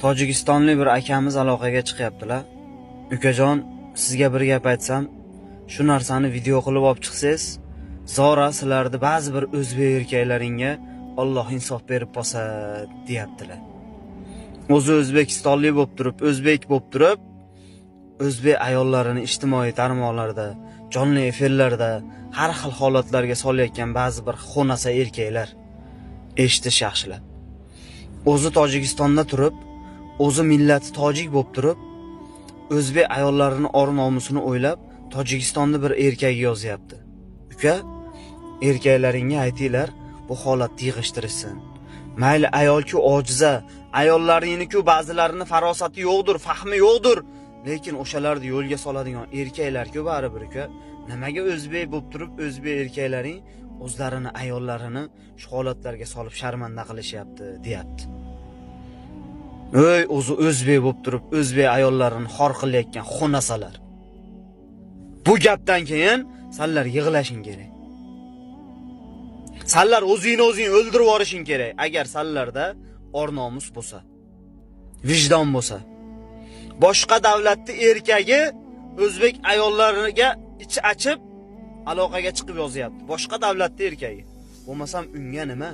Tojikistonlik bir akamiz aloqaga chiqyaptilar. Ukajon, sizga bir gap aytsam, shu narsani video qilib olib chiqsangiz, zora sizlarni ba'zi bir o'zbek erkaklaringga Alloh insof berib qolsa, deyaptilar. O'zi O'zbekistonlik bo'lib turib, o'zbek bo'lib turib, o'zbek ayollarini ijtimoiy tarmoqlarda, jonli efirlarda har xil holatlarga solayotgan ba'zi bir xonasa erkaklar eshitish yaxshilab. O'zi Tojikistonda turib, o'zi millati tojik bo'lib turib, o'zbek ayollarini or-nomusini o'ylab, Tojikistonda bir erkak yozyapti. Uka, erkaklaringga aytinglar, bu holat yig'ishtirishsin. Mayli ayol-ku ojiza, ayollaringni-ku ba'zilarini farosati yo'qdir, fahmi yo'qdir, lekin o'shalarni yo'lga soladigan erkaklar-ku baribir uka. Nimaga o'zbek bo'lib turib, o'zbek erkaklaring o'zlarini ayollarini shu holatlarga solib sharmanda qilishyapti, deyapti. O'zi o'zbek bo'lib turib, o'zbek ayollarini xor qilayotgan xonasalar. Bu gapdan keyin senlar yig'lashing kerak. Senlar o'zingni o'ldirib yuborishing kerak. Agar senlarda or-nomus bo'lsa, vijdon bo'lsa. Boshqa davlatning erkagi o'zbek ayollariga ichi achib aloqaga chiqib yozyapti. Boshqa davlatning erkagi. Bo'lmasam unga nima?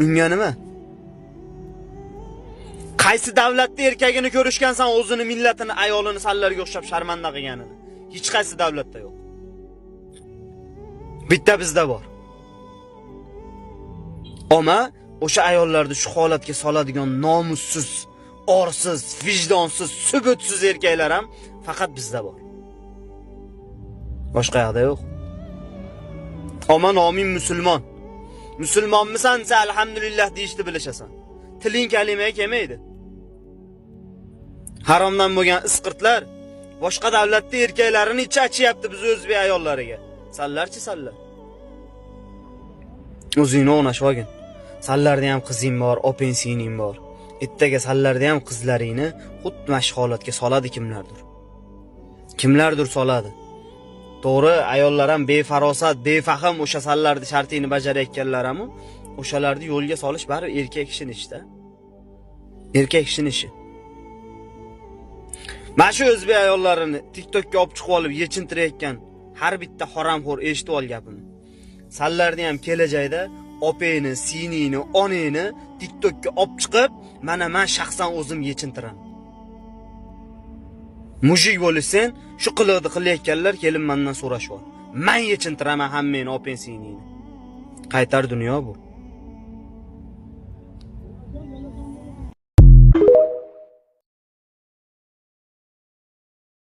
Unga nima? Qaysi davlatning erkagini ko'rishgansan o'zini millatini, ayolini senlarga o'xshab sharmanda qilganini? Hech qaysi davlatda yo'q. Bitta bizda bor. Ama o'sha ayollarni shu holatga soladigan nomussiz, orsiz, vijdonsiz, subutsiz erkaklar ham faqat bizda bor. Boshqa yoqda yo'q. Ama noming musulmon. Musulmonmisan, sen alhamdulillah deyishni bilishasan. Tiling kalimaga kelmaydi. Haromdan bo'lgan isqirtlar boshqa davlatning erkaklarini ichi achyapti biz o'zbek ayollariga. Sanlarchi sanlar. O'zingni o'nash olgin. Sanlarda ham qizing bor, opensiying bor. Ertaga sanlarda ham qizlaringni xuddi mana shu holatga soladi kimlardir. Kimlardir soladi. To'g'ri, ayollar ham befarosat, befahm o'sha sanlarning shartini bajarayotganlar ham o'shalarni yo'lga solish bari erkak kishining ishida. Erkak kishining ishi. Mana shu o'zbek ayollarini TikTokga olib chiqib olib yechintirayotgan har bitta haromxo'r eshitib ol gapimni. Sanlarni ham kelajakda openi, sinini, oneni TikTokga olib chiqib, mana men shaxsan o'zim yechintiraman. Mujik bo'lsan, shu qiliqni qilayotganlar kelib mendan so'rashib ol. Men yechintiraman hammani open sinini. Qaytar dunyo bu.